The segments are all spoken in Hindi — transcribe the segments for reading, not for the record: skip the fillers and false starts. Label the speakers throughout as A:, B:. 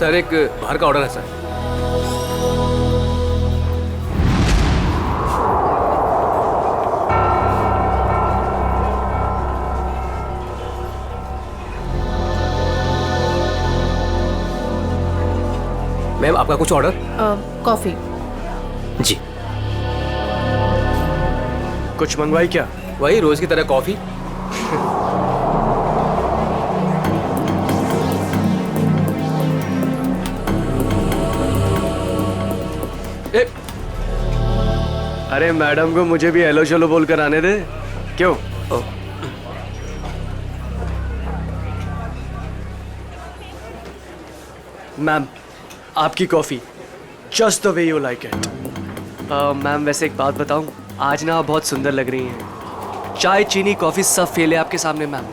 A: सर एक बाहर का ऑर्डर है सर। मैम आपका कुछ ऑर्डर?
B: कॉफी।
A: जी।
C: कुछ मंगवाई क्या?
A: वही रोज की तरह कॉफी।
C: अरे मैडम को मुझे भी हेलो चलो बोल कर आने दे। क्यों? मैम आपकी coffee just the way you like it. Ma'am वैसे एक बात बताऊं, आज ना आप बहुत सुंदर लग रही हैं। चाय चीनी कॉफी सब फेल है आपके सामने मैम।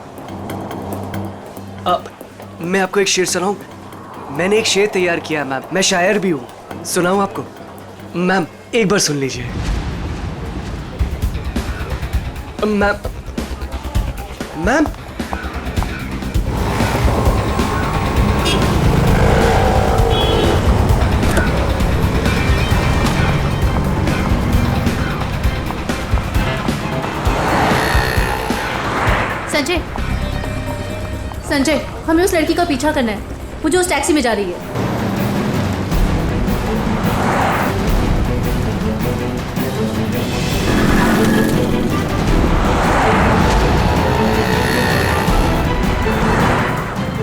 C: अब मैं आपको एक शेर सुनाऊं? मैंने एक शेर तैयार किया है मैम, मैं शायर भी हूं। सुनाऊं आपको? मैम एक बार सुन लीजिए। मैम मैम
B: संजय, संजय, हमें उस लड़की का पीछा करना है। वो जो उस टैक्सी में जा रही है।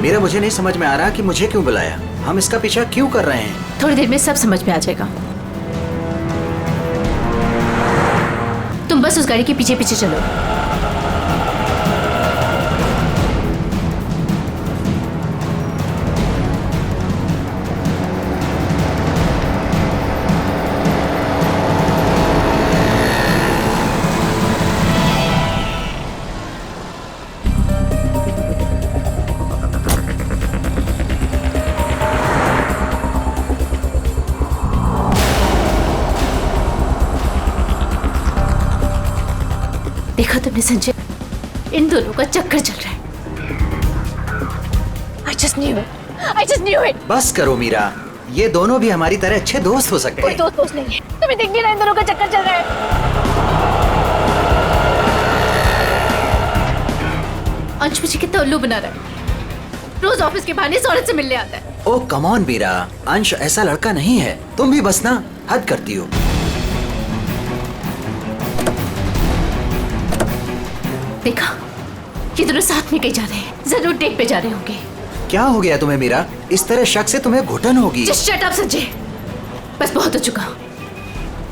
D: मेरा मुझे नहीं समझ में आ रहा कि मुझे क्यों बुलाया, हम इसका पीछा क्यों कर रहे हैं।
B: थोड़ी देर में सब समझ में आ जाएगा। तुम बस उस गाड़ी के पीछे पीछे चलो। देखा तुमने संजय, इन दोनों का चक्कर चल रहा है। I just knew it. I just knew it.
D: बस करो मीरा, ये दोनों भी हमारी तरह अच्छे दोस्त हो सकते
B: कोई
D: हैं।
B: दोस्त नहीं है। तुम्हें दिख नहीं रहा इन दोनों का चक्कर चल रहा है? अंश मुझे कितना उल्लू बना रहा है। रोज ऑफिस के बहाने इस औरत से मिलने आता है।
D: ओ कम ऑन मीरा, अंश ऐसा लड़का नहीं है। तुम भी बस ना हद करती हो।
B: देखा, ये दोनों साथ में कहीं जा रहे हैं। जरूर डेट पे जा रहे होंगे।
D: क्या हो गया तुम्हें मीरा? इस तरह शक से तुम्हें घुटन होगी।
B: Just shut up संजय, बस बहुत हो चुका।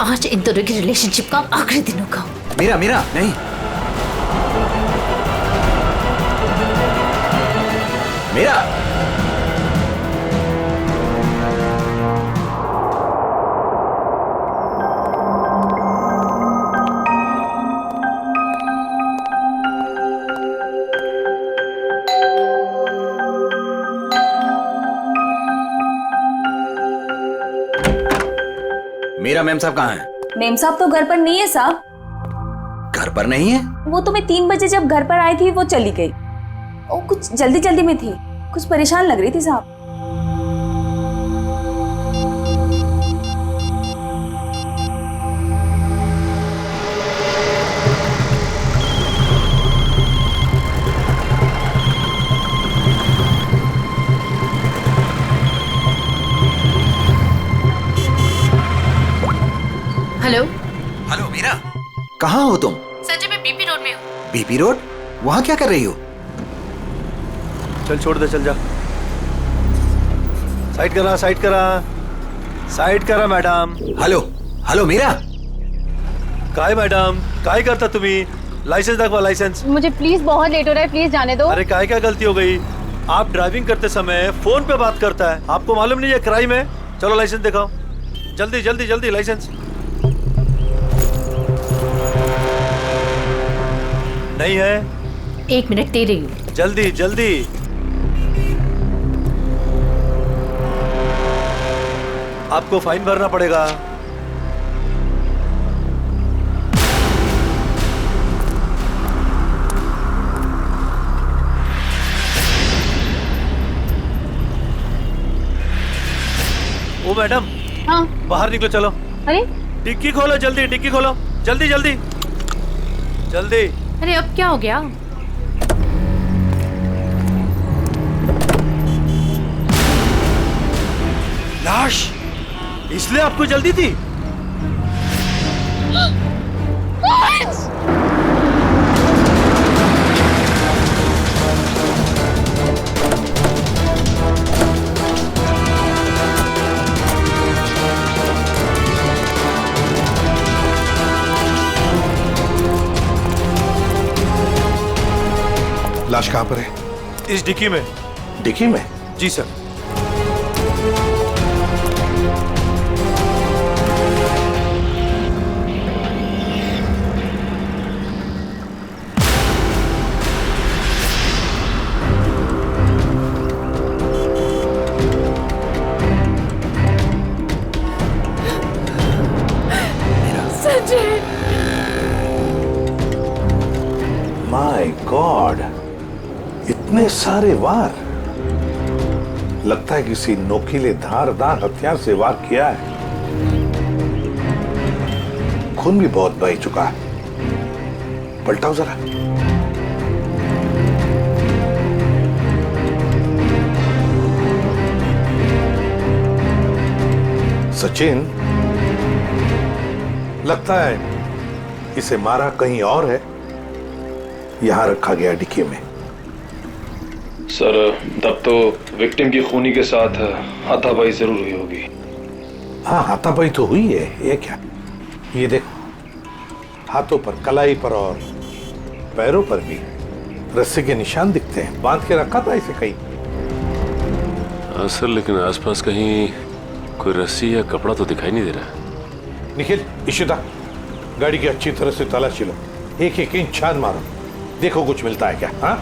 B: आज इन दोनों की रिलेशनशिप का आखिरी दिन होगा।
D: मीरा मीरा नहीं। मीरा मीरा मैम साहब कहाँ हैं?
E: मेम साहब तो घर पर नहीं है साहब।
D: घर पर नहीं है?
E: वो तो मैं 3 बजे जब घर पर आई थी वो चली गई। वो कुछ जल्दी जल्दी में थी, कुछ परेशान लग रही थी साहब।
B: हेलो।
D: हेलो मीरा, कहाँ हो तुम?
B: संजय मैं बीपी रोड में हूँ।
D: BP road? वहाँ क्या कर रही हो?
C: चल छोड़ दे, चल जा। साइड करा, साइड करा, साइड करा मैडम।
D: Hello hello Meera.
C: काय मैडम, काय करता तुम्ही? लाइसेंस दाखवा, लाइसेंस।
F: मुझे प्लीज बहुत लेट हो रहा है, प्लीज जाने दो।
C: अरे काय क्या गलती हो गई? आप ड्राइविंग करते समय फोन पे बात करता है, आपको मालूम नहीं है क्राइम है? चलो लाइसेंस दिखाओ, जल्दी जल्दी जल्दी लाइसेंस। नहीं है?
B: 1 मिनट दे रही हूँ।
C: जल्दी जल्दी। आपको फाइन भरना पड़ेगा।
G: ओ मैडम,
F: हाँ।
G: बाहर निकलो, चलो।
F: अरे
G: डिक्की खोलो, जल्दी डिक्की खोलो, जल्दी जल्दी जल्दी।
B: अरे अब क्या हो गया?
G: लाश, इसलिए आपको जल्दी थी?
H: लाश कहाँ पर है?
G: इस डिक्की में।
H: डिक्की में?
G: जी सर।
H: माय गॉड, इतने सारे वार। लगता है किसी नोकीले धारदार हथियार से वार किया है। खून भी बहुत बह चुका है। पलटाओ जरा। सचिन, लगता है इसे मारा कहीं और है, यहां रखा गया डिक्की में।
I: सर, तब तो विक्टिम की खूनी के साथ हाथापाई जरूर हुई होगी।
H: हाँ, हाथापाई तो हुई है। ये क्या? ये देखो, हाथों पर, कलाई पर और पैरों पर भी रस्सी के निशान दिखते हैं। बांध के रखा था इसे कहीं।
I: हाँ सर, लेकिन आसपास कहीं कोई रस्सी या कपड़ा तो दिखाई नहीं दे रहा।
H: निखिल, इशिता, गाड़ी की अच्छी तरह से तलाशी लो। एक एक इंच छान मारो, देखो कुछ मिलता है क्या। हाँ,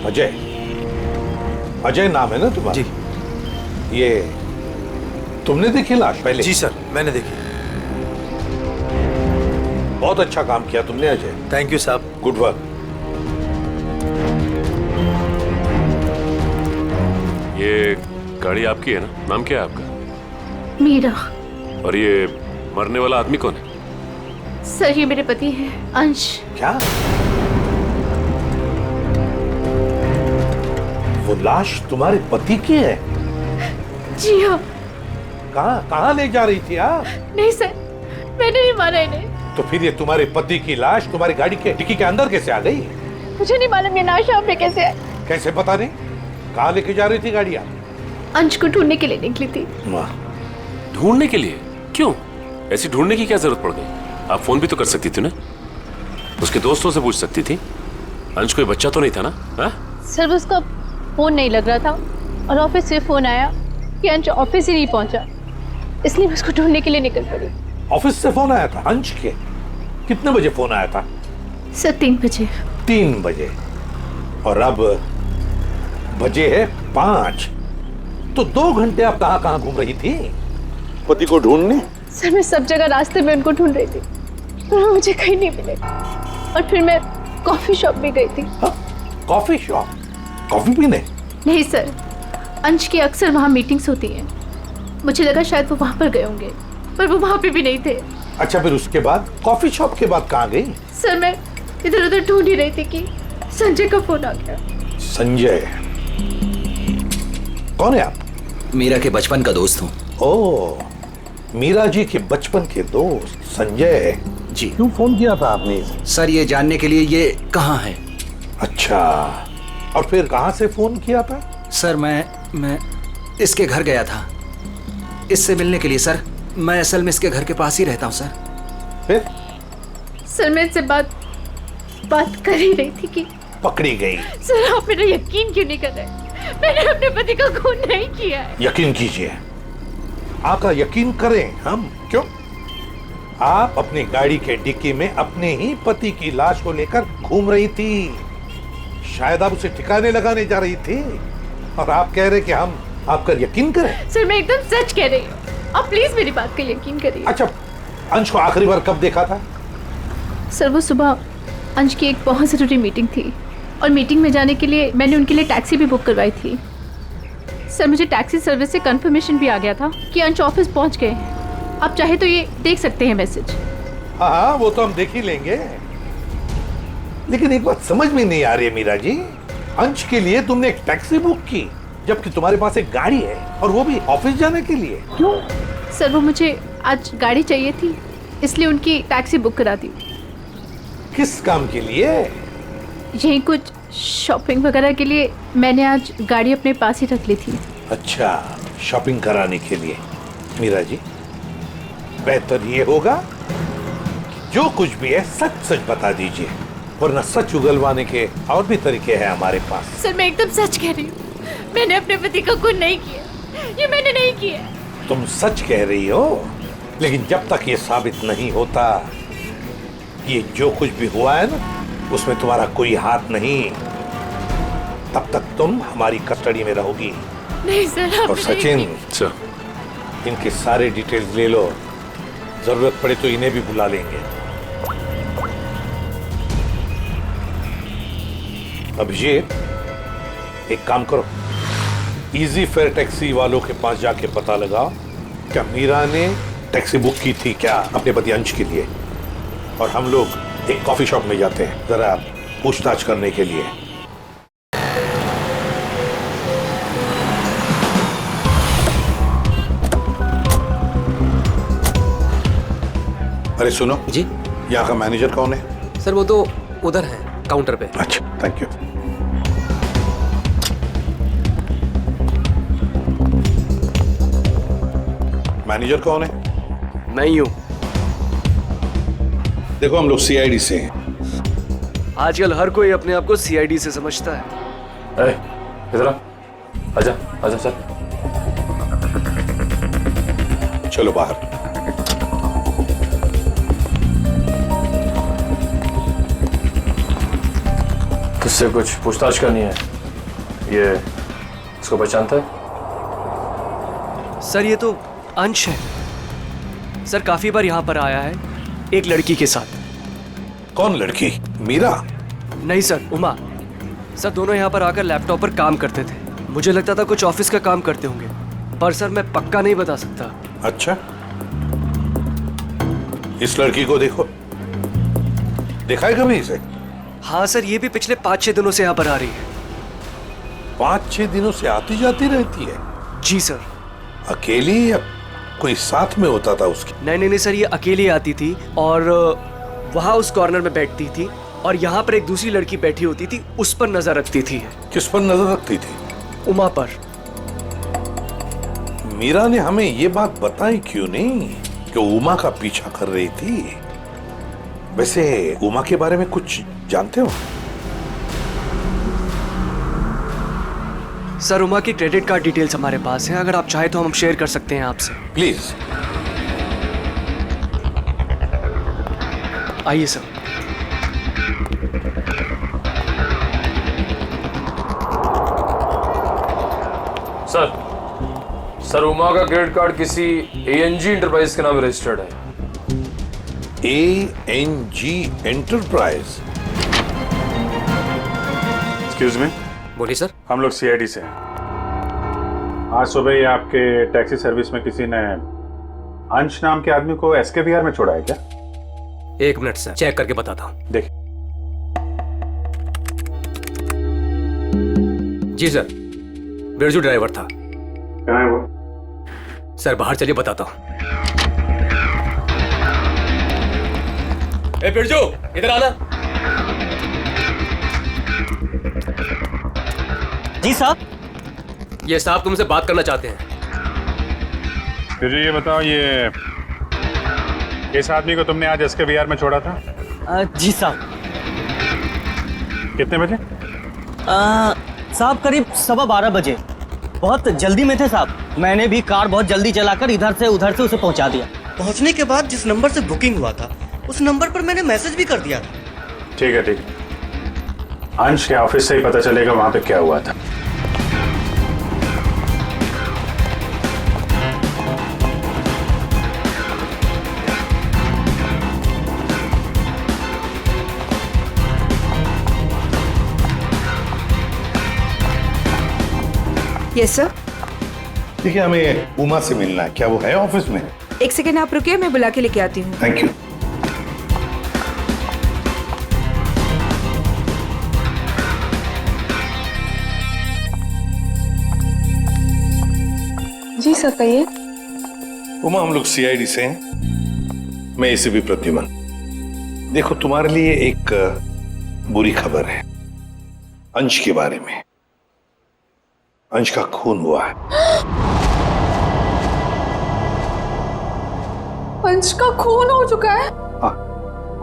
H: अजय, अजय नाम है ना तुम्हारा?
G: जी।
H: ये तुमने देखी लाश पहले?
G: जी सर, मैंने देखी।
H: बहुत अच्छा काम किया तुमने अजय।
G: थैंक यू साहब।
H: Good work.
I: ये गाड़ी आपकी है ना? नाम क्या है आपका?
B: मीरा।
I: और ये मरने वाला आदमी कौन है?
B: सर, ये मेरे पति हैं, अंश।
H: क्या? वो लाश तुम्हारे पति की है?
B: जी हाँ।
H: कहाँ कहाँ ले जा रही थी आप?
B: नहीं सर, मैंने नहीं मारा इन्हें।
H: तो फिर ये तुम्हारे पति की लाश तुम्हारी गाड़ी के डिक्की के अंदर कैसे आ गई?
F: मुझे नहीं मालूम ये लाश यहाँ पे कैसे है।
H: कैसे पता नहीं? कहाँ लेके जा रही थी गाड़ी आप?
B: अंश को ढूंढने के लिए निकली थी।
I: ढूंढने के लिए? क्यों? ऐसी ढूंढने की क्या जरूरत पड़ गई? आप फोन भी तो कर सकती थी ना, उसके दोस्तों से पूछ सकती थी। अंश कोई बच्चा तो नहीं था ना? हा?
F: सर, उसका फोन नहीं लग रहा था और ऑफिस से फोन आया कि अंश ऑफिस ही नहीं पहुंचा, इसलिए मैं उसको ढूंढने के लिए निकल पड़ी।
H: ऑफिस से फोन आया था अंश के? कितने बजे फोन आया था?
B: सर, 3 बजे।
H: 3 बजे, और अब बजे है 5। तो 2 घंटे आप कहाँ कहाँ घूम रही थी पति को ढूंढने?
F: सर, मैं सब जगह रास्ते में उनको ढूंढ रही थी, पर वो मुझे कहीं नहीं मिले। और फिर मैं कॉफी शॉप भी गई थी।
H: Coffee shop? कॉफी पीने?
B: नहीं सर, अंश की अक्सर वहाँ मीटिंग्स होती हैं। मुझे लगा शायद वो वहाँ पर गए होंगे, पर वो वहाँ पे भी नहीं थे।
H: अच्छा, फिर उसके बाद कॉफी शॉप के बाद कहाँ गई?
B: सर, मैं इधर उधर ढूंढ ही रही थी कि संजय का फोन आ गया।
H: संजय? कौन है आप?
D: मीरा के बचपन का दोस्त हूँ।
H: ओह, मीरा जी के बचपन के दोस्त संजय
D: जी।
H: क्यों फोन किया था आपने?
D: सर, ये जानने के लिए ये कहाँ है।
H: अच्छा, और फिर कहाँ से फोन किया था?
D: सर, मैं इसके घर गया था इससे मिलने के लिए। सर, मैं असल में इसके घर के पास ही रहता हूँ। सर,
H: फिर?
B: सर, मैं इनसे बात कर ही रही थी कि
H: पकड़ी गई।
B: सर, आप मेरा यकीन क्यों नहीं कर रहे? मैंने अपने पति का खून नहीं किया है।
H: यकीन कीजिए, आपका यकीन करें हम? क्यों? आप अपनी गाड़ी के डिक्की में अपने ही पति की लाश को लेकर घूम रही थी। शायद आप उसे ठिकाने लगाने जा रही थी, और आप कह रहे कि हम आपका यकीन करें?
B: सर, मैं एकदम सच कह रही हूँ, आप प्लीज मेरी बात का यकीन करिए।
H: अच्छा, अंश को आखिरी बार कब देखा था?
B: सर, वो सुबह अंश की एक बहुत ज़रूरी मीटिंग थी, और मीटिंग में जाने के लिए मैंने उनके लिए टैक्सी भी बुक करवाई थी। सर मुझे टैक्सी सर्विस से कंफर्मेशन भी आ गया था कि अंश ऑफिस पहुंच गए हैं। आप चाहे तो ये देख सकते हैं मैसेज।
H: हाँ हाँ, वो तो हम देख ही लेंगे। लेकिन एक बात समझ में नहीं आ रही है मीरा जी, अंश के लिए तुमने एक टैक्सी बुक की जबकि तुम्हारे पास एक गाड़ी है, और वो भी ऑफिस जाने के लिए। क्यों?
B: सर वो मुझे आज गाड़ी चाहिए थी, इसलिए उनकी टैक्सी बुक करा दी।
H: किस काम के लिए?
B: यही कुछ शॉपिंग वगैरह के लिए मैंने आज गाड़ी अपने पास ही रख ली थी।
H: अच्छा, शॉपिंग कराने के लिए। मीरा जी, बेहतर ये होगा कि जो कुछ भी है सच सच बता दीजिए, वरना सच उगलवाने के और भी तरीके हैं हमारे पास।
B: सर मैं एकदम सच कह रही हूँ, मैंने अपने पति का खून नहीं किया, ये मैंने नहीं किया।
H: तुम सच कह रही हो, लेकिन जब तक ये साबित नहीं होता ये जो कुछ भी हुआ है ना, उसमें तुम्हारा कोई हाथ नहीं, तब तक तुम हमारी कस्टडी में रहोगी।
B: नहीं सर।
H: और सचिन, इनके सारे डिटेल्स ले लो, जरूरत पड़े तो इन्हें भी बुला लेंगे। अभिषेक, एक काम करो, इजी फेयर टैक्सी वालों के पास जाके पता लगाओ क्या मीरा ने टैक्सी बुक की थी क्या अपने पति अंश के लिए, और हम लोग एक कॉफी शॉप में जाते हैं जरा पूछताछ करने के लिए। अरे सुनो
A: जी।
H: यहाँ का मैनेजर कौन है?
A: सर वो तो उधर है काउंटर पे।
H: अच्छा, थैंक यू। मैनेजर कौन है?
C: मैं ही हूँ।
H: देखो हम लोग सीआईडी से हैं।
C: आजकल हर कोई अपने आप को सीआईडी से समझता है।
I: इधर आ, आजा आजा सर।
H: चलो बाहर।
J: तुझसे कुछ पूछताछ करनी है। ये इसको पहचानता है?
C: सर ये तो अंश है। सर काफी बार यहाँ पर आया है एक लड़की के साथ।
H: कौन लड़की? मीरा?
C: नहीं सर, उमा। सर दोनों यहाँ पर आकर लैपटॉप पर काम करते थे। मुझे लगता था कुछ ऑफिस का काम करते होंगे, पर सर मैं पक्का नहीं बता सकता।
H: अच्छा, इस लड़की को देखो, देखा है कभी इसे?
C: हाँ सर, ये भी पिछले 5-6 दिनों से यहाँ पर आ रही है।
H: 5-6 दिनों से आती जाती रहती है?
C: जी सर।
H: अकेली या कोई साथ में होता था उसके?
C: नहीं सर, ये अकेली आती थी और वहाँ उस कॉर्नर में बैठती थी, और यहाँ पर एक दूसरी लड़की बैठी होती थी, उस पर नजर रखती थी।
H: किस पर नजर रखती थी?
C: उमा पर।
H: मीरा ने हमें ये बात बताई क्यों नहीं कि उमा का पीछा कर रही थी? वैसे उमा के बारे में कुछ जानते हो?
C: सर उमा की क्रेडिट कार्ड डिटेल्स हमारे पास हैं, अगर आप चाहे तो हम शेयर कर सकते हैं आपसे।
H: प्लीज।
C: आइए सर।
J: सर उमा का क्रेडिट कार्ड किसी एएनजी इंटरप्राइज के नाम रजिस्टर्ड है।
H: एएनजी एंटरप्राइज?
K: Excuse me.
A: बोलिए सर।
K: हम लोग सीआईडी से हैं। आज सुबह ही आपके टैक्सी सर्विस में किसी ने अंश नाम के आदमी को एसके विहार में छोड़ा है क्या?
A: 1 मिनट सर, चेक करके बताता हूँ।
K: देख।
A: जी सर, बिरजू ड्राइवर था।
K: कहाँ है वो?
A: सर बाहर चलिए, बताता हूँ। ए बिरजू, इधर आना।
L: जी साहब।
A: ये साहब तुमसे बात करना चाहते हैं।
K: फिर ये बताओ, ये इस आदमी को तुमने आज एसके विहार में छोड़ा था?
L: जी साहब।
K: कितने बजे?
L: साहब करीब 12:15 बजे। बहुत जल्दी में थे साहब, मैंने भी कार बहुत जल्दी चलाकर इधर से उधर से उसे पहुंचा दिया।
M: पहुंचने के बाद जिस नंबर से बुकिंग हुआ था उस नंबर पर मैंने मैसेज भी कर दिया था।
K: ठीक है ठीक है, अंश के ऑफिस से ही पता चलेगा वहां पे क्या हुआ था।
N: Yes sir.
H: देखिए, हमें उमा से मिलना है। क्या वो है ऑफिस में?
N: एक सेकेंड आप रुकिए, मैं बुला के लेके आती हूँ।
H: Thank you.
E: जी सर कहिए।
H: उमा, हम लोग सीआईडी से हैं। मैं एसीपी प्रद्युमन। देखो, तुम्हारे लिए एक बुरी खबर है अंश के बारे में। अंश का खून हुआ है।
E: अंश का खून हो चुका है?
H: हाँ।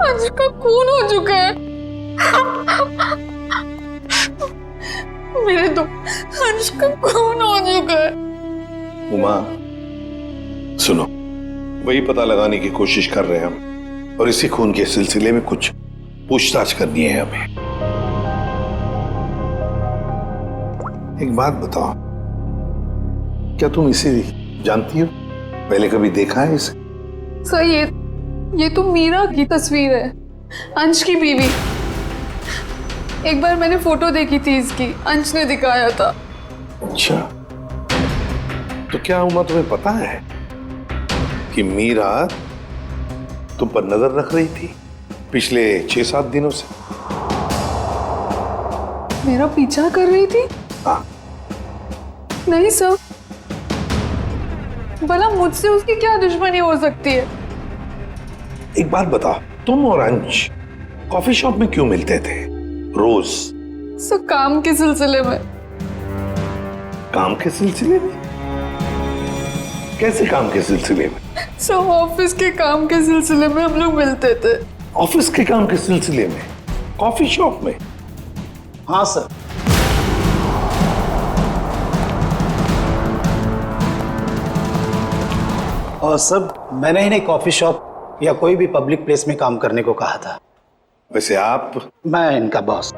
E: अंश का खून हो चुका है। मेरे तो अंश का खून हो चुका है।
H: उमा सुनो, वही पता लगाने की कोशिश कर रहे हैं हम, और इसी खून के सिलसिले में कुछ पूछताछ करनी है हमें। एक बात बताओ, क्या तुम इसे जानती हो? पहले कभी देखा है इसे?
E: सर ये तो मीरा की तस्वीर है, अंश की बीवी। एक बार मैंने फोटो देखी थी इसकी, अंश ने दिखाया था।
H: अच्छा, तो क्या उमा तुम्हें पता है कि मीरा तुम पर नजर रख रही थी पिछले 6-7 दिनों से?
E: मेरा पीछा कर रही थी?
H: हाँ।
E: नहीं सर, भला मुझसे उसकी क्या दुश्मनी हो सकती है?
H: एक बात बताओ, तुम और अंश कॉफी शॉप में क्यों मिलते थे रोज?
E: सर काम के सिलसिले में।
H: काम के सिलसिले में? कैसे काम के सिलसिले में?
E: सर ऑफिस के काम के सिलसिले में हम लोग मिलते थे।
H: ऑफिस के काम के सिलसिले में कॉफी शॉप में?
L: हाँ सर। और सर, मैंने इन्हें कॉफी शॉप या कोई भी पब्लिक प्लेस में काम करने को कहा था।
H: वैसे आप?
L: मैं इनका बॉस।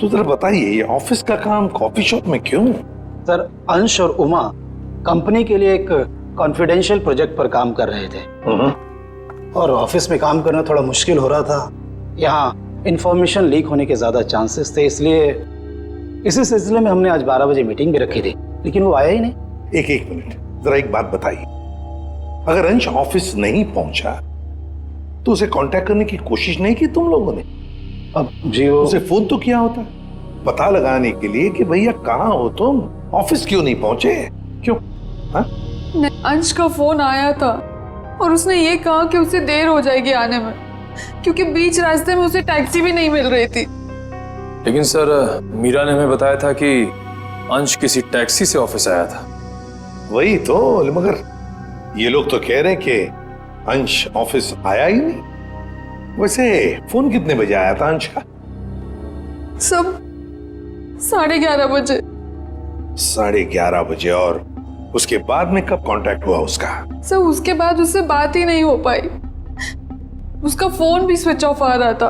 H: तो जरा बताइए, ये ऑफिस का काम कॉफी शॉप में क्यों?
L: सर, अंश और उमा कंपनी के लिए एक कॉन्फिडेंशियल प्रोजेक्ट पर काम कर रहे थे, और ऑफिस में काम करना थोड़ा मुश्किल हो रहा था। यहाँ इंफॉर्मेशन लीक होने के ज्यादा चांसेस थे, इसलिए इसी सिलसिले में हमने आज 12 बजे मीटिंग भी रखी थी, लेकिन वो आया ही नहीं।
H: एक मिनट, जरा एक बात बताइए, अगर अंश ऑफिस नहीं पहुंचा तो उसे कांटेक्ट करने की कोशिश नहीं की तुम लोगों ने?
L: अब जी वो
H: उसे फोन तो किया होता पता लगाने के लिए कि भैया कहाँ हो तुम, ऑफिस क्यों नहीं पहुंचे? क्यों? हाँ?
E: अंश का फोन आया था और उसने ये कहा कि उसे देर हो जाएगी आने में, क्योंकि बीच रास्ते में उसे टैक्सी भी नहीं मिल रही थी।
J: लेकिन सर, मीरा ने हमें बताया था कि अंश किसी टैक्सी से ऑफिस आया था।
H: वही तो, मगर ये लोग तो कह रहे हैं कि अंश ऑफिस आया ही नहीं। वैसे फोन कितने बजे आया था अंश का?
E: सब 11:30 बजे।
H: 11:30 बजे, और उसके बाद में कब कांटेक्ट हुआ उसका?
E: सर उसके बाद उससे बात ही नहीं हो पाई, उसका फोन भी स्विच ऑफ आ रहा था,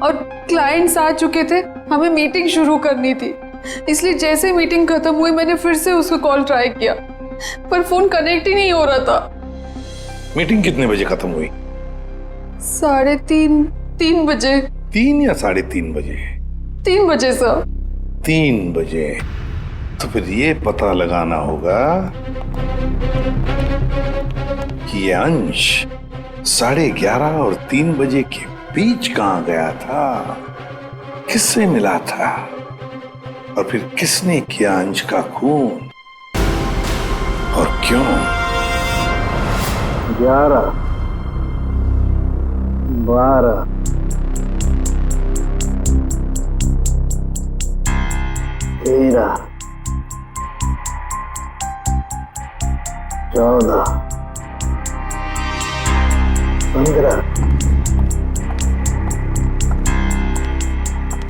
E: और क्लाइंट्स आ चुके थे, हमें मीटिंग शुरू करनी थी, इसलिए जैसे मीटिंग खत्म हुई मैंने फिर से उसको कॉल ट्राई किया, पर फोन कनेक्ट ही नहीं हो रहा था।
H: मीटिंग कितने बजे खत्म हुई?
E: 3:30 बजे।
H: 3 या 3:30 बजे?
E: 3 बजे सर।
H: 3 बजे? तो फिर ये पता लगाना होगा कि ये अंश 11:30 और 3 बजे के बीच कहां गया था, किससे मिला था, और फिर किसने किया अंश का खून, और क्यों?
L: 11, 12, 13, 14, 15,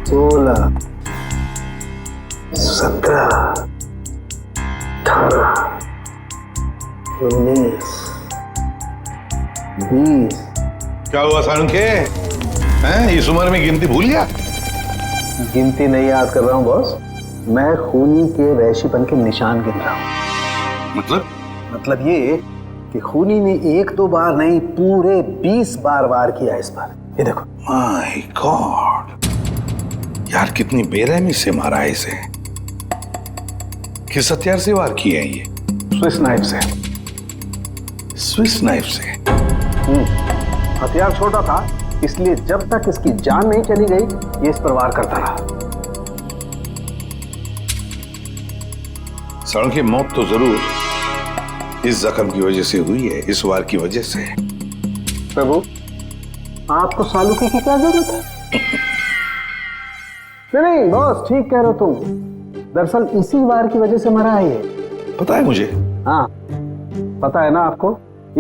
L: 16, 17, 18, 19, 20।
H: क्या हुआ सारंगे? हैं, इस उम्र में गिनती भूल गया?
L: गिनती नहीं याद कर रहा हूँ बॉस, मैं खूनी के वहशीपन के निशान गिन रहा हूँ। मतलब ये कि खूनी ने 1-2 बार नहीं, पूरे 20 बार वार किया इस पर। ये देखो।
H: माय गॉड, यार कितनी बेरहमी से मारा है इसे। किस हथियार से वार किए हैं ये?
O: स्विस नाइफ से।
H: स्विस नाइफ से?
O: हथियार छोटा था, इसलिए जब तक इसकी जान नहीं चली गई ये इस पर वार करता रहा।
H: सालू की मौत तो जरूर इस जख्म की वजह से हुई है, इस वार की वजह से।
O: प्रभु, आपको सालूकी की क्या जरूरत है? नहीं बॉस, ठीक कह रहे हो तुम। दरअसल इसी वार की वजह से मरा है ये।
H: पता है मुझे।
O: हाँ पता है ना आपको।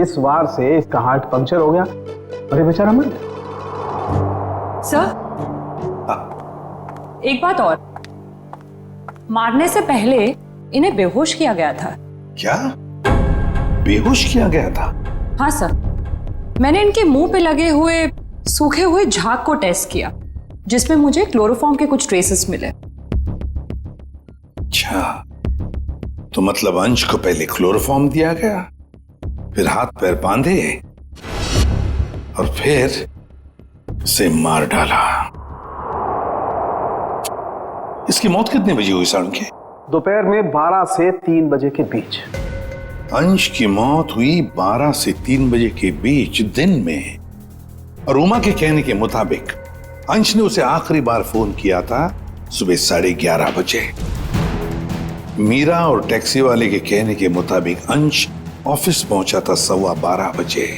O: इस वार से इसका हार्ट पंक्चर हो गया और ये बेचारा मर गया।
P: सर, एक बात और, मारने से पहले इन्हें बेहोश किया गया था।
H: क्या? बेहोश किया गया था?
P: हाँ सर, मैंने इनके मुंह पे लगे हुए सूखे हुए झाग को टेस्ट किया, जिसमें मुझे क्लोरोफॉर्म के कुछ ट्रेसेस मिले।
H: अच्छा, तो मतलब अंश को पहले क्लोरोफॉर्म दिया गया, फिर हाथ पैर बांधे और फिर से मार डाला। इसकी मौत कितने बजे हुई सालू के?
O: दोपहर में 12 से 3 बजे के बीच।
H: अंश की मौत हुई 12 से 3 बजे के बीच दिन में, और उमा के कहने के मुताबिक अंश ने उसे आखिरी बार फोन किया था सुबह 11:30 बजे। मीरा और टैक्सी वाले के कहने के मुताबिक अंश ऑफिस पहुंचा था 12:15 बजे,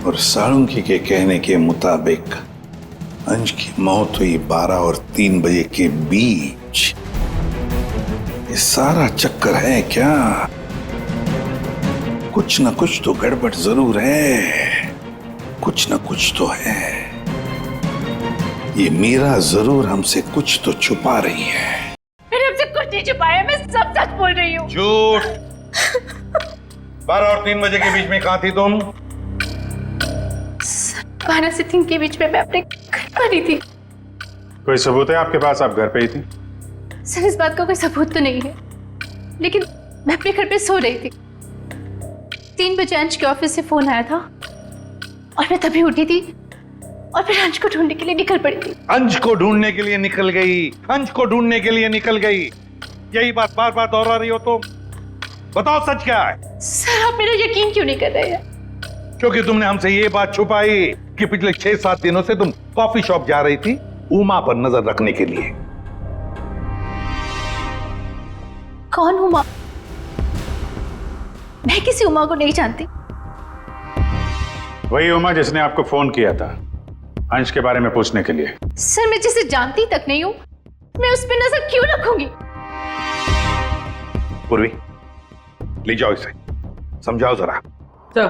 H: और साळुंकी के कहने के मुताबिक अंश की मौत हुई 12 और 3 बजे के बीच। ये सारा चक्कर है क्या? कुछ ना कुछ तो गड़बड़ जरूर है, कुछ ना कुछ तो है। ये मीरा जरूर हमसे कुछ तो छुपा रही है।
B: मैंने हमसे कुछ नहीं छुपाया, मैं सब सच बोल रही हूँ।
H: झूठ। 12 और 3 बजे के बीच में कहाँ थी तुम?
B: 12 से 3 के बीच में मैं अपने घर पर ही थी।
K: कोई सबूत है आपके पास? आप घर पे ही थी?
B: सर, इस बात का कोई सबूत तो नहीं है, लेकिन मैं अपने घर पे सो रही थी। 3 बजे अंश के ऑफिस से फोन आया था और मैं तभी उठी थी और फिर अंश को ढूंढने के लिए निकल पड़ी थी।
H: अंश को ढूंढने के लिए निकल गई, अंश को ढूंढने के लिए निकल गई, यही बात बार बार दोहरा रही हो तुम। बताओ सच क्या है?
B: सर, आप मेरा यकीन क्यों नहीं कर रहे हैं?
H: क्योंकि तुमने हमसे ये बात छुपाई कि पिछले 6-7 दिनों से तुम कॉफी शॉप जा रही थी उमा पर नजर रखने के लिए।
B: कौन उमा? मैं किसी उमा को नहीं जानती।
K: वही उमा जिसने आपको फोन किया था अंश के बारे में पूछने के लिए।
B: सर, मैं जिसे जानती तक नहीं हूँ, मैं उस पर नजर क्यों रखूंगी?
H: पूर्वी, ले जाओ इसे, समझाओ जरा।
P: चलो।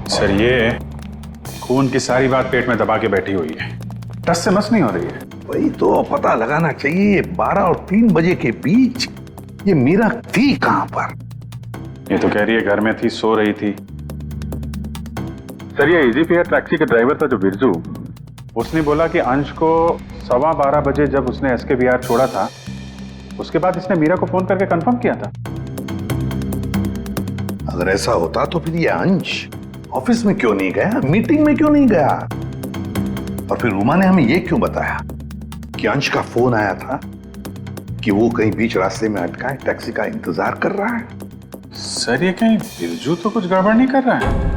K: सर, ये खून की सारी बात पेट में दबा के बैठी हुई है, टस से मस नहीं हो रही है।
H: वही तो पता लगाना चाहिए, 12 और 3 बजे के बीच ये मीरा थी कहां पर?
K: ये तो कह रही है घर में थी, सो रही थी। सर, ये इजी फेयर टैक्सी के ड्राइवर था जो बिरजू, उसने बोला कि अंश को 12:15 बजे जब उसने SKBR छोड़ा था, उसके बाद इसने मीरा को फोन करके कंफर्म किया था।
H: अगर ऐसा होता तो फिर ये अंश ऑफिस में क्यों नहीं गया, मीटिंग में क्यों नहीं गया? और फिर उमा ने हमें ये क्यों बताया कि अंश का फोन आया था कि वो कहीं बीच रास्ते में अटका है, टैक्सी का इंतजार कर रहा है?
K: सर, ये कहीं बिरजू तो कुछ गड़बड़ नहीं कर रहा है?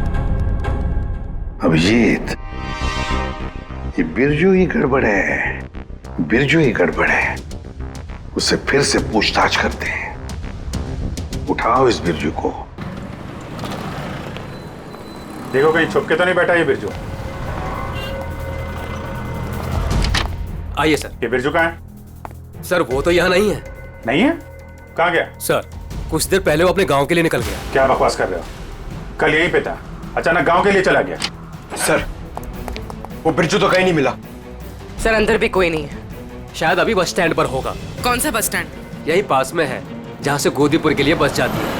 H: अभिजीत, ये बिरजू ही गड़बड़ है, बिरजू ही गड़बड़ है। उससे फिर से पूछताछ करते हैं। उठाओ इस बिरजू को।
K: देखो कहीं छुप के तो नहीं बैठा ये बिरजू।
A: आइए सर।
K: ये बिरजू कहाँ है?
A: सर, वो तो यहाँ नहीं है।
K: नहीं है? कहाँ गया?
A: सर, कुछ देर पहले वो अपने गांव के लिए निकल गया।
K: क्या बकवास कर रहे हो? कल यहीं पे था, अचानक गांव के लिए चला गया।
Q: सर, वो बिरजू तो कहीं नहीं मिला।
N: सर, अंदर भी कोई नहीं है।
A: शायद अभी बस स्टैंड पर होगा।
N: कौन सा बस स्टैंड?
A: यही पास में है, जहाँ से गोदीपुर के लिए बस जाती है।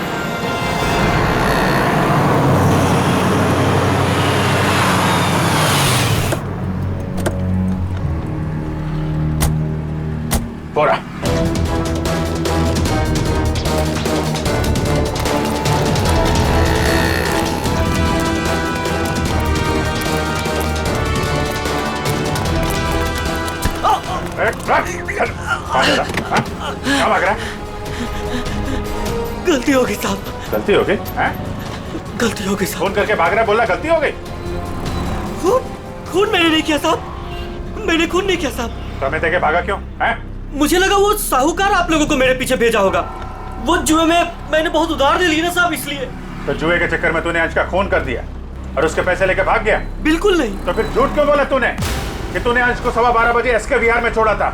K: बोरा। क्या भाग रहा है?
G: गलती हो गई साहब।
K: गलती हो गई?
G: गलती हो गई साहब।
K: फोन करके भाग रहा है, बोला गलती हो गई।
G: खून मैंने नहीं किया साहब, मैंने खून नहीं किया साहब।
K: तो हमें देखे भागा क्यों?
G: मुझे लगा वो साहूकार आप लोगों को मेरे पीछे भेजा होगा। वो जुए में मैंने बहुत उधार ले ली ना साहब, इसलिए।
K: तो जुए के चक्कर में तूने अंश का खून कर दिया और उसके पैसे लेके भाग गया?
G: बिल्कुल नहीं।
K: तो फिर झूठ क्यों बोला तूने कि तूने अंश को 12:15 बजे एसके विहार में छोड़ा था,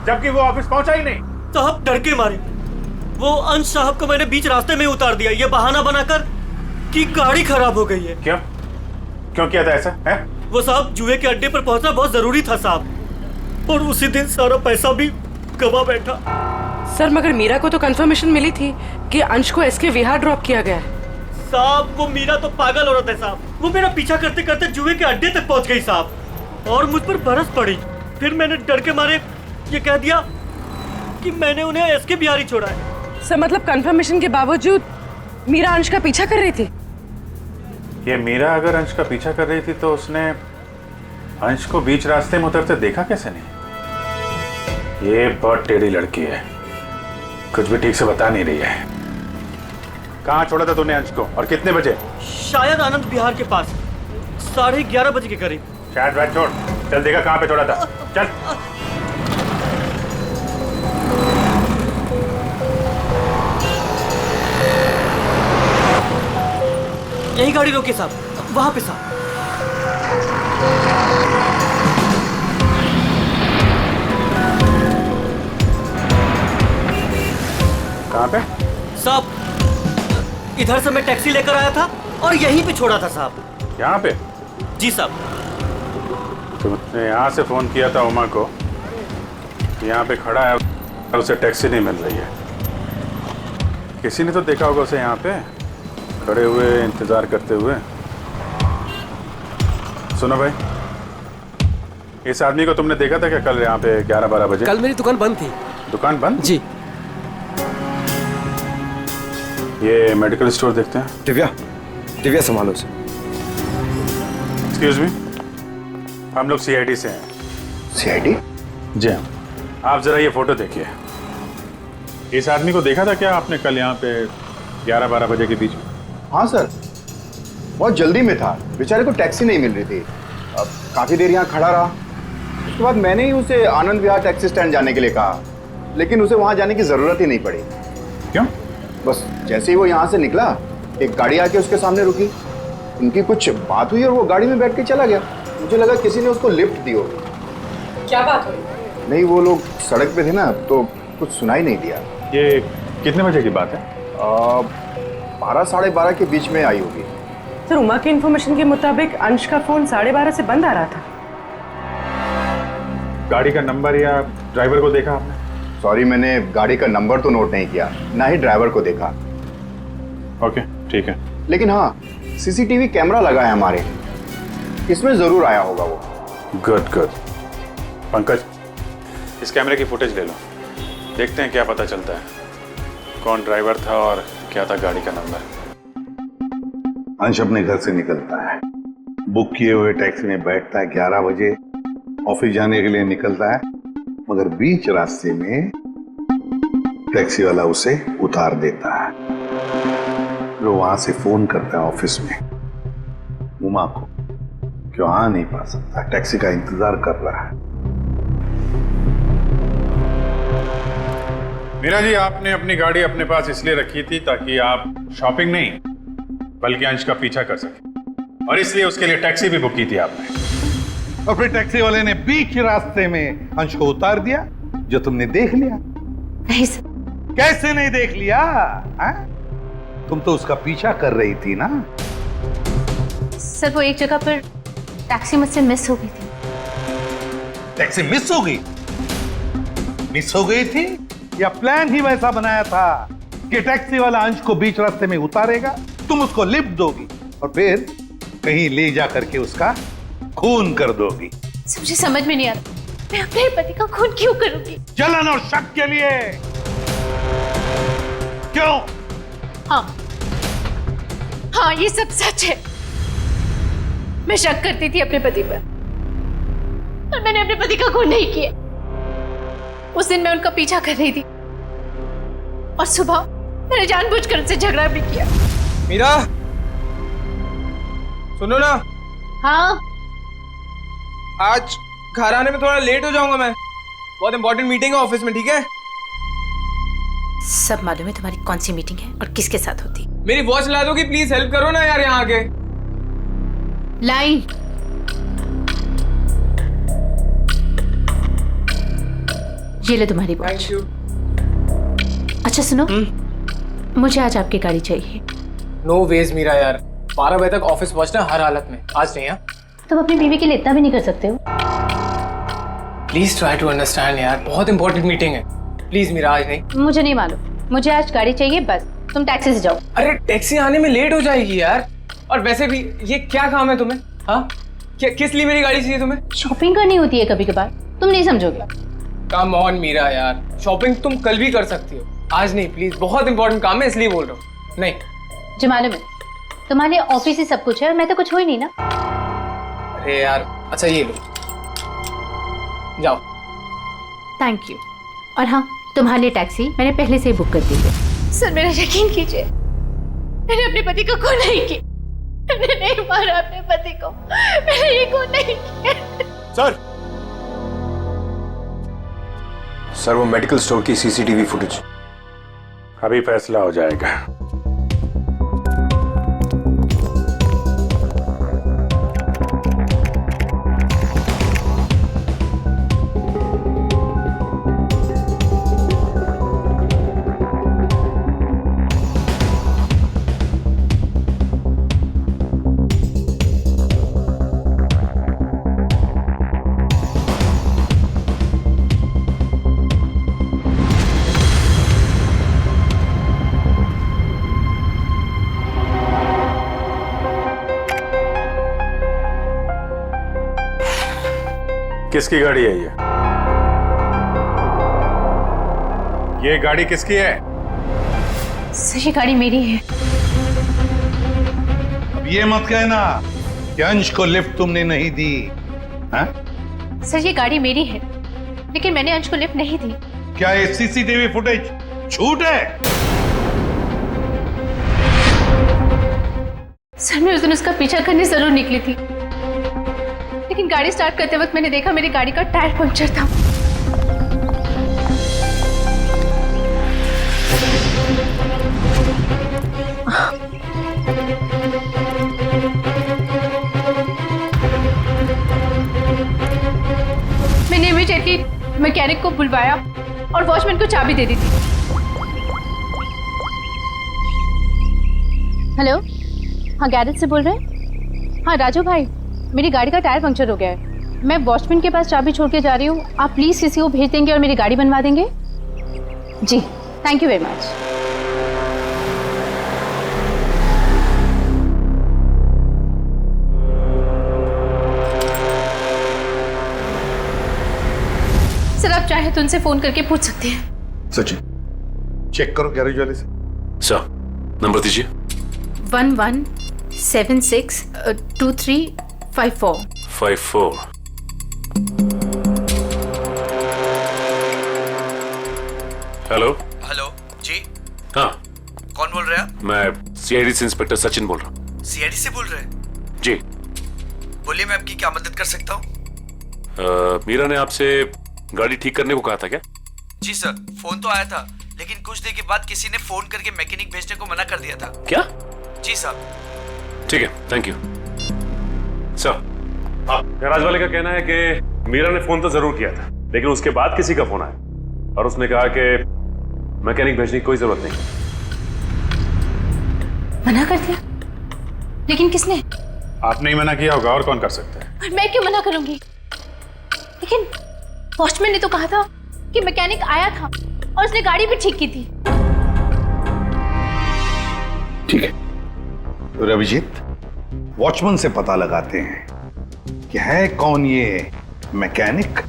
K: जबकि वो ऑफिस पहुंचा ही नहीं?
G: साहब डर के मारे वो अंश साहब को मैंने बीच रास्ते में उतार दिया, ये बहाना बनाकर कि गाड़ी खराब हो गई है।
K: क्यों क्यों किया था ऐसा?
G: वो साहब जुए के अड्डे पर पहुंचना बहुत जरूरी था साहब, और उसी दिन सारा पैसा भी गवा बैठा।
N: सर मगर मीरा को तो कंफर्मेशन मिली थी कि अंश को एसके विहार ड्रॉप किया गया है।
G: साहब वो मीरा तो पागल औरत है साहब, वो मेरा पीछा करते करते जुए के अड्डे तक पहुंच गई साहब, और मुझ पर बरस पड़ी। फिर मैंने डर के मारे ये कह दिया कि मैंने उन्हें एसके बिहार ही छोड़ा है।
N: सर मतलब कंफर्मेशन के बावजूद मीरा अंश का पीछा कर रही थी?
K: ये मीरा अगर अंश का पीछा कर रही थी तो उसने अंश को बीच रास्ते में उतरते देखा कैसे नहीं? ये बहुत टेढ़ी लड़की है, कुछ भी ठीक से बता नहीं रही है। कहाँ छोड़ा था तूने अंश को और कितने बजे?
G: शायद आनंद विहार के पास 11:30 बजे के करीब।
K: शायद बात छोड़, चल देखा कहाँ पे छोड़ा था, चल।
G: यही गाड़ी रोके साहब, वहां पे साहब।
K: कहाँ पे?
G: साहब इधर से मैं टैक्सी लेकर आया था और यहीं पे छोड़ा था साहब।
K: यहाँ पे?
G: जी साहब।
K: तुमने यहाँ से फोन किया था उमा को, यहाँ पे खड़ा है और उसे टैक्सी नहीं मिल रही है। किसी ने तो देखा होगा उसे यहाँ पे खड़े हुए इंतजार करते हुए। सुनो भाई, इस आदमी को तुमने देखा था क्या कल यहाँ पे 11-12 बजे?
C: कल मेरी दुकान बंद थी।
K: दुकान बंद?
C: जी।
K: ये मेडिकल स्टोर देखते हैं।
Q: दिव्या संभालो उसे।
K: एक्सक्यूज मी, हम लोग सीआईडी से हैं।
H: सीआईडी?
K: जी हाँ। आप जरा ये फोटो देखिए। इस आदमी को देखा था क्या आपने कल यहाँ पे 11-12 बजे के बीच में?
Q: हाँ सर, बहुत जल्दी में था, बेचारे को टैक्सी नहीं मिल रही थी। अब काफ़ी देर यहाँ खड़ा रहा, उसके बाद मैंने ही उसे आनंद विहार टैक्सी स्टैंड जाने के लिए कहा, लेकिन उसे वहाँ जाने की ज़रूरत ही नहीं पड़ी।
K: क्यों?
Q: बस जैसे ही वो यहाँ से निकला, एक गाड़ी आके उसके सामने रुकी, उनकी कुछ बात हुई और वो गाड़ी में बैठ के चला गया। मुझे लगा किसी ने उसको लिफ्ट दी होगी।
N: क्या बात हुई?
Q: नहीं, वो लोग सड़क पे थे ना, तो कुछ सुनाई नहीं दिया।
K: ये कितने बजे की बात है?
Q: 12-12:30 के बीच में आई होगी।
N: सर उमा की इन्फॉर्मेशन के मुताबिक अंश का फोन 12:30 से बंद आ रहा था।
K: गाड़ी का नंबर या ड्राइवर को देखा आपने?
Q: सॉरी, मैंने गाड़ी का नंबर तो नोट नहीं किया, ना ही ड्राइवर को देखा।
K: ओके, ठीक है।
Q: लेकिन हाँ, सीसीटीवी कैमरा लगा है हमारे, इसमें जरूर आया होगा वो।
K: Good good. पंकज, इस कैमरे की फुटेज ले लो, देखते हैं क्या पता चलता है, कौन ड्राइवर था और क्या था गाड़ी का नंबर।
H: अंश अपने घर से निकलता है, बुक किए हुए टैक्सी में बैठता है, 11 बजे ऑफिस जाने के लिए निकलता है, मगर बीच रास्ते में टैक्सी वाला उसे उतार देता है। फिर वहां से फोन करता है ऑफिस में उमा को, क्यों आ नहीं पा सकता, टैक्सी का इंतजार कर रहा है।
K: मीरा जी, आपने अपनी गाड़ी अपने पास इसलिए रखी थी ताकि आप शॉपिंग नहीं बल्कि अंश का पीछा कर सके, और इसलिए उसके लिए टैक्सी भी बुक की थी आपने।
H: और फिर टैक्सी वाले ने बीच रास्ते में अंश को उतार दिया, जो तुमने देख लिया।
B: नहीं सर।
H: कैसे नहीं देख लिया? तुम तो उसका पीछा कर रही थी ना।
B: सर वो एक जगह पर टैक्सी मुझसे मिस हो गई थी।
H: टैक्सी मिस हो गई? मिस हो गई थी या प्लान ही वैसा बनाया था कि टैक्सी वाला अंश को बीच रास्ते में उतारेगा, तुम उसको लिफ्ट दोगी और फिर कहीं ले जा करके उसका खून कर दोगी?
B: मुझे समझ में नहीं आता, मैं अपने पति का खून क्यों करूंगी?
H: जलन और शक के लिए। क्यों?
B: हाँ ये सब सच है। मैं शक करती थी अपने पति पर, और मैंने अपने पति का खून नहीं किया। उस दिन मैं उनका पीछा कर रही थी और सुबह मैंने जानबूझकर उनसे झगड़ा भी किया।
R: मीरा, सुनो ना।
B: हाँ,
R: आज घर आने में थोड़ा लेट हो जाऊंगा मैं, बहुत इंपॉर्टेंट मीटिंग है ऑफिस में, ठीक है?
S: सब मालूम है तुम्हारी कौन सी मीटिंग है और किसके साथ होती।
R: मेरी वॉच ला दोगी प्लीज? हेल्प करो ना यार यहाँ आके।
B: लाइन।
S: ये ले तुम्हारी वॉच। अच्छा सुनो, मुझे आज आपकी गाड़ी चाहिए।
R: नो वेज मीरा यार, 12 बजे तक ऑफिस पहुंचना हर हालत में, आज नहीं।
S: तुम अपनी बीवी के लिए इतना भी नहीं कर सकते हो?
R: प्लीज ट्राई टू अंडरस्टैंड यार, बहुत इंपॉर्टेंट मीटिंग है। प्लीज मीरा, आज नहीं।
S: मुझे नहीं मालूम, मुझे आज गाड़ी चाहिए बस। तुम टैक्सी से जाओ।
R: अरे टैक्सी आने में लेट हो जाएगी यार, और वैसे भी ये क्या काम है तुम्हें? हाँ, किस लिए मेरी गाड़ी चाहिए तुम्हें?
S: शॉपिंग करनी होती है कभी कभार, तुम नहीं समझोगे।
R: कम ऑन मीरा यार, शॉपिंग तुम कल भी कर सकती हो, आज नहीं प्लीज। बहुत इंपॉर्टेंट काम है इसलिए बोल रहा हूँ। नहीं
S: जो मालूम है तुम्हारे लिए ऑफिस ही सब कुछ है और मैं तो कुछ हो ही नहीं ना।
R: अरे यार, अच्छा ये लो, जाओ।
S: Thank you. और हाँ, तुम्हारे लिए टैक्सी मैंने पहले से ही बुक कर दी है।
B: सर मेरा यकीन कीजिए, मैंने अपने पति को खून नहीं की। मैंने नहीं मारा अपने पति को, मैंने ये खून नहीं किया।
J: सर वो मेडिकल स्टोर की सीसीटीवी फुटेज।
K: अभी फैसला हो जाएगा। किसकी गाड़ी है ये गाड़ी किसकी है?
B: सर ये गाड़ी मेरी है।
H: अब ये मत कहना कि अंश को लिफ्ट तुमने नहीं दी। हाँ?
B: सर ये गाड़ी मेरी है, लेकिन मैंने अंश को लिफ्ट नहीं दी।
H: क्या ये सीसीटीवी फुटेज झूठ है?
B: सर मैं उस दिन उसका पीछा करने जरूर निकली थी, लेकिन गाड़ी स्टार्ट करते वक्त मैंने देखा मेरी गाड़ी का टायर पंक्चर था। मैंने इमीडिएटली मैकेनिक को बुलवाया और वॉचमैन को चाबी दे दी थी।
S: हेलो, हाँ गैरेज से बोल रहे हैं? हाँ राजू भाई, मेरी गाड़ी का टायर पंक्चर हो गया है। मैं वॉचमैन के पास चाबी छोड़ के जा रही हूँ, आप प्लीज़ किसी को भेज देंगे और मेरी गाड़ी बनवा देंगे? जी, thank you very much.
B: Sir आप चाहे तो उनसे फोन करके पूछ सकते हैं।
H: सचिन चेक करो गैरेज वाले से।
I: सर नंबर दीजिए।
S: 11762354।
I: हेलो।
D: हेलो जी।
I: हाँ
D: कौन बोल रहे हैं आप?
I: मैं सीआईडी से इंस्पेक्टर सचिन बोल रहा हूँ।
D: सीआईडी से बोल रहे हैं?
I: जी
D: बोलिए, मैं आपकी क्या मदद कर सकता हूँ?
I: मीरा ने आपसे गाड़ी ठीक करने को कहा था क्या?
D: जी सर, फोन तो आया था, लेकिन कुछ देर के बाद किसी ने फोन करके मैकेनिक भेजने को मना कर दिया था।
I: क्या?
D: जी साहब।
I: ठीक है, थैंक यू सर। गैराज वाले का कहना है कि मीरा ने फोन तो जरूर किया था, लेकिन उसके बाद किसी का फोन आया और उसने कहा कि मैकेनिक भेजने की कोई जरूरत नहीं।
B: मना कर दिया? लेकिन किसने?
K: आपने ही मना किया होगा, और कौन कर सकता है?
B: और मैं क्यों मना करूंगी? लेकिन वॉचमैन ने तो कहा था कि मैकेनिक आया था और उसने गाड़ी भी ठीक की थी।
H: ठीक है, तो रविजीत वॉचमैन से पता लगाते हैं कि है कौन ये मैकेनिक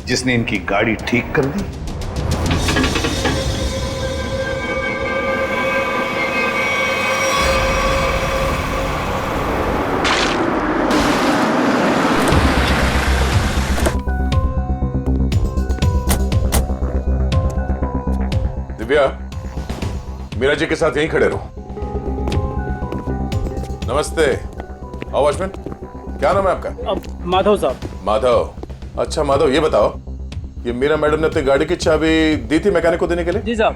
H: जिसने इनकी गाड़ी ठीक कर दी। दिव्या, मीरा जी के साथ यहीं खड़े रहो। नमस्ते। आओ वॉचमैन, क्या नाम है आपका?
O: माधव साहब।
H: माधव, अच्छा माधव, ये बताओ, ये मीरा मैडम ने अपनी गाड़ी की चाबी दी थी मैकेनिक को देने के लिए?
O: जी साहब।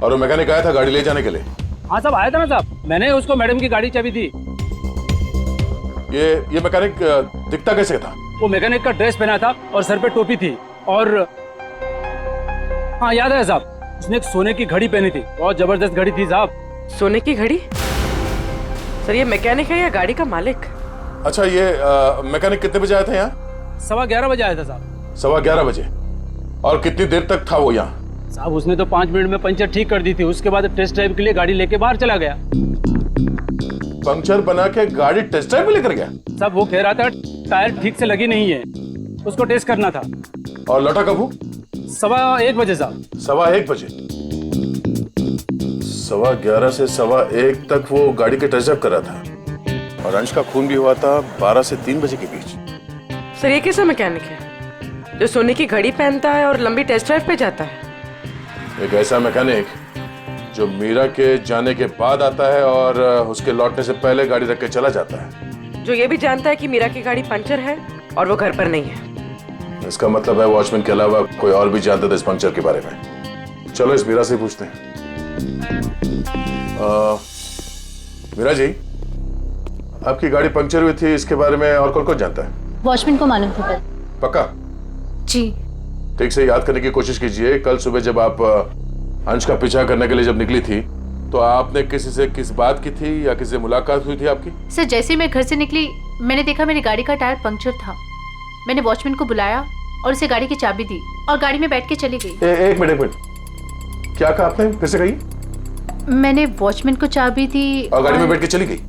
H: और वो मैकेनिक आया था गाड़ी ले जाने के लिए?
O: हाँ साहब, आया था ना साहब, मैंने उसको मैडम की गाड़ी चाबी दी।
H: ये मैकेनिक दिखता कैसे था?
O: वो मैकेनिक का ड्रेस पहना था और सर पे टोपी थी, और हाँ याद है साहब, उसने एक सोने की घड़ी पहनी थी, बहुत जबरदस्त घड़ी थी साहब।
N: सोने की घड़ी? सर ये मैकेनिक है या गाड़ी का मालिक?
H: अच्छा, ये मैकेनिक कितने बजे आया था यहाँ?
O: 11:15 बजे आया था साहब।
H: 11:15 बजे? और कितनी देर तक था वो यहाँ?
O: साहब उसने तो 5 मिनट में पंचर ठीक कर दी थी, उसके बाद टेस्ट ड्राइव के लिए गाड़ी लेके बाहर चला गया।
H: पंक्चर बना के गाड़ी टेस्ट ड्राइव में लेकर गया?
O: साहब वो कह रहा था टायर ठीक से लगी नहीं है, उसको टेस्ट करना था।
H: और लौटा कब वो?
O: 1:15 बजे साहब।
H: 1:15 बजे? 11:15 से 1:15 तक वो गाड़ी के टेस्ट ड्राइव कर रहा था, और अंश का खून भी हुआ था 12 से 3 बजे के बीच।
N: सर ये कैसा मैकेनिक है जो सोने की घड़ी पहनता है और लंबी टेस्ट ड्राइव पे जाता है?
H: एक ऐसा मैकेनिक जो मीरा के जाने के बाद आता है और उसके लौटने से पहले गाड़ी रख के चला जाता है,
N: जो ये भी जानता है कि मीरा की गाड़ी पंचर है और वो घर पर नहीं है।
H: इसका मतलब है वॉचमैन के अलावा कोई और भी जानता था इस पंक्चर के बारे में। चलो इस मीरा से पूछते हैं। मीरा जी, आपकी गाड़ी पंक्चर हुई थी, इसके बारे में और कौन जानता है?
S: वॉचमैन को मालूम था कल।
H: पक्का?
S: जी।
H: ठीक से याद करने की कोशिश कीजिए। कल सुबह जब आप अंश का पीछा करने के लिए जब निकली थी, तो आपने किसी से किस बात की थी या किसी से मुलाकात हुई थी आपकी?
B: सर जैसे मैं घर से निकली, मैंने देखा मेरी गाड़ी का टायर पंक्चर था। मैंने वॉचमैन को बुलाया और उसे गाड़ी की चाबी दी और गाड़ी में बैठ के चली गई।
H: एक मिनट, क्या कहा आपने? फिर से कहिए।
B: मैंने वॉचमैन को चाबी दी
H: और गाड़ी में बैठ के चली गई?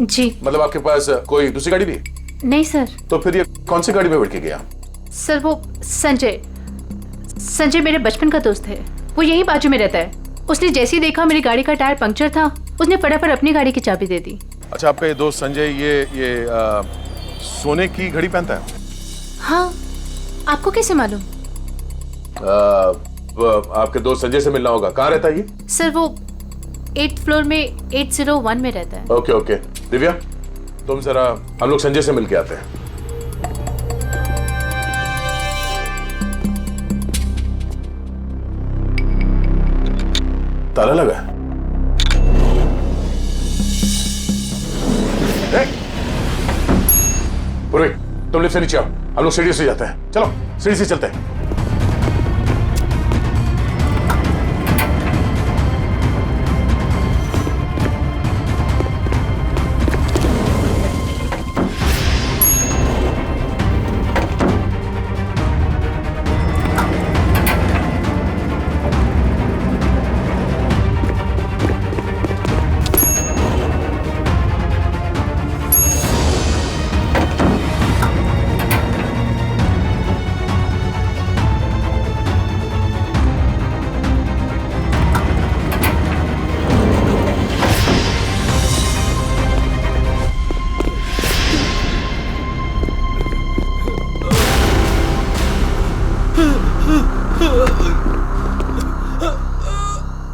B: जी।
H: मतलब आपके पास कोई दूसरी गाड़ी भी है?
B: नहीं सर।
H: तो फिर ये कौन सी गाड़ी में बैठ के गया?
B: सर वो संजय मेरे बचपन का दोस्त है, वो यहीं बाजू में रहता है। उसने जैसे ही देखा मेरी गाड़ी का टायर पंक्चर था, उसने फटाफट अपनी गाड़ी की चाबी दे दी।
H: अच्छा, आपका ये दोस्त संजय ये सोने की घड़ी पहनता है?
B: हाँ, आपको कैसे मालूम?
H: आपके दोस्त संजय से मिलना होगा। कहाँ रहता है ये?
B: सर वो 8th फ्लोर में 801 में रहता है।
H: ओके। दिव्या, तुम जरा हम लोग संजय से मिलके आते हैं। ताला लगा है। पूर्वी, तुम लिफ्ट से नीचे आओ, हम लोग सीढ़ी से जाते हैं। चलो सीढ़ी से चलते हैं।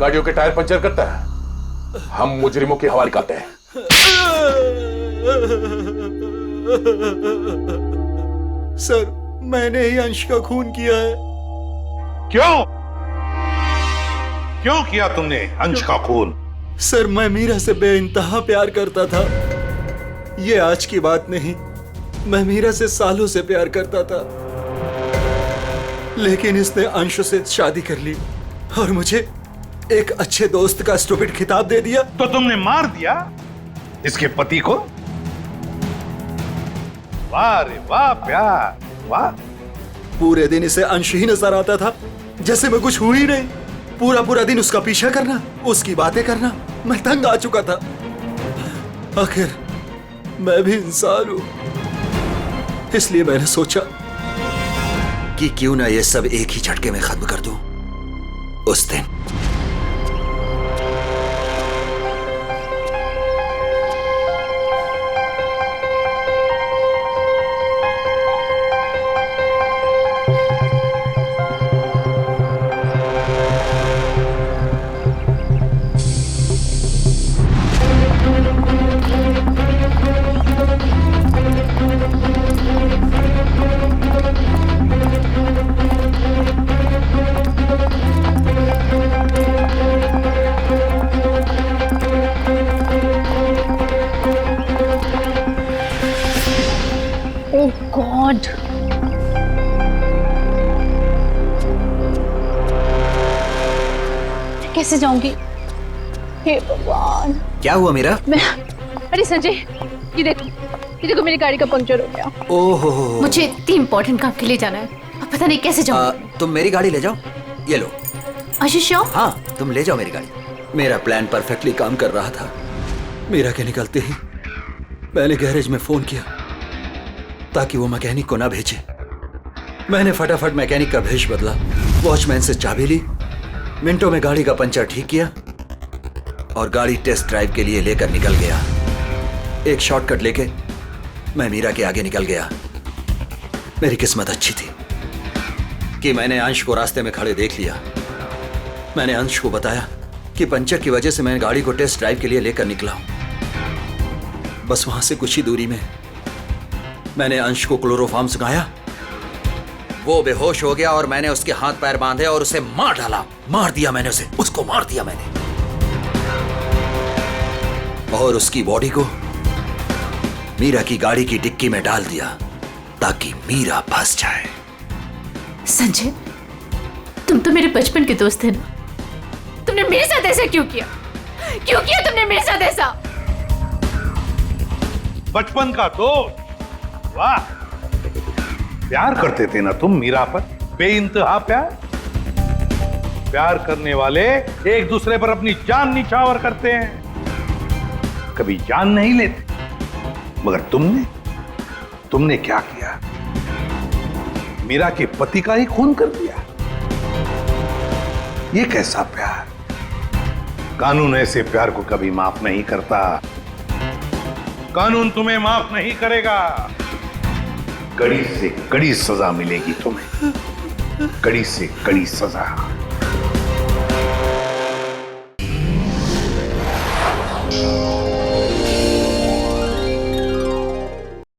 H: गाड़ियों के टायर पंचर करता है, हम मुजरिमों के हवाले करते हैं।
T: सर मैंने ही अंश का खून किया है।
H: क्यों किया तुमने अंश का खून?
T: सर मैं मीरा से बेइंतहा प्यार करता था। ये आज की बात नहीं, मैं मीरा से सालों से प्यार करता था, लेकिन इसने अंश से शादी कर ली और मुझे एक अच्छे दोस्त का स्टूपिड खिताब दे दिया।
H: तो तुमने मार दिया इसके पति को? वाह रे वाह, प्यार वाह।
T: पूरे दिन इसे अंश ही नजर आता था, जैसे मैं कुछ हुई नहीं। पूरा दिन उसका पीछा करना, उसकी बातें करना, मैं तंग आ चुका था। आखिर मैं भी इंसान हूं, इसलिए मैंने सोचा
D: कि क्यों ना ये सब एक ही झटके में खत्म कर दूं। उस दिन
B: कैसे जाऊंगी? हे भगवान।
D: क्या हुआ मीरा?
B: अरे संजय, ये देखो मेरी गाड़ी का पंक्चर हो गया।
D: ओहो,
B: मुझे इतनी इम्पोर्टेंट काम के लिए जाना है, अब पता नहीं कैसे जाऊंगी।
D: तुम मेरी गाड़ी ले जाओ, ये लो।
B: श्योर?
D: हाँ, तुम ले जाओ मेरी गाड़ी। मेरा प्लान परफेक्टली काम कर रहा था। मीरा के निकलते ही मैंने गैरेज में फोन किया ताकि वो मैकेनिक को ना भेजे। मैंने फटाफट मैकेनिक का भेष बदला, वॉचमैन से चाबी ली, मिनटों में गाड़ी का पंचर ठीक किया और गाड़ी टेस्ट ड्राइव के लिए लेकर निकल गया। एक शॉर्टकट लेके मैं मीरा के आगे निकल गया। मेरी किस्मत अच्छी थी कि मैंने अंश को रास्ते में खड़े देख लिया। मैंने अंश को बताया कि पंचर की वजह से मैं गाड़ी को टेस्ट ड्राइव के लिए लेकर निकला हूं। बस वहां से कुछ ही दूरी में मैंने अंश को क्लोरोफॉर्म सुनाया, वो बेहोश हो गया और मैंने उसके हाथ पैर बांधे और उसे मार डाला। मार दिया मैंने उसे, उसको मार दिया मैंने, और उसकी बॉडी को मीरा की गाड़ी की डिक्की में डाल दिया ताकि मीरा फंस जाए।
B: संजय, तुम तो मेरे बचपन के दोस्त थे ना, तुमने मेरे साथ ऐसा क्यों किया? क्यों किया तुमने मेरे साथ ऐसा?
H: बचपन का दोस्त? वाह, प्यार करते थे ना तुम मीरा पर, बेइंतहा प्यार। प्यार करने वाले एक दूसरे पर अपनी जान निछावर करते हैं, कभी जान नहीं लेते। मगर तुमने क्या किया? मीरा के पति का ही खून कर दिया। ये कैसा प्यार? कानून ऐसे प्यार को कभी माफ नहीं करता। कानून तुम्हें माफ नहीं करेगा। कड़ी से कड़ी सजा मिलेगी तुम्हें, कड़ी से कड़ी सजा।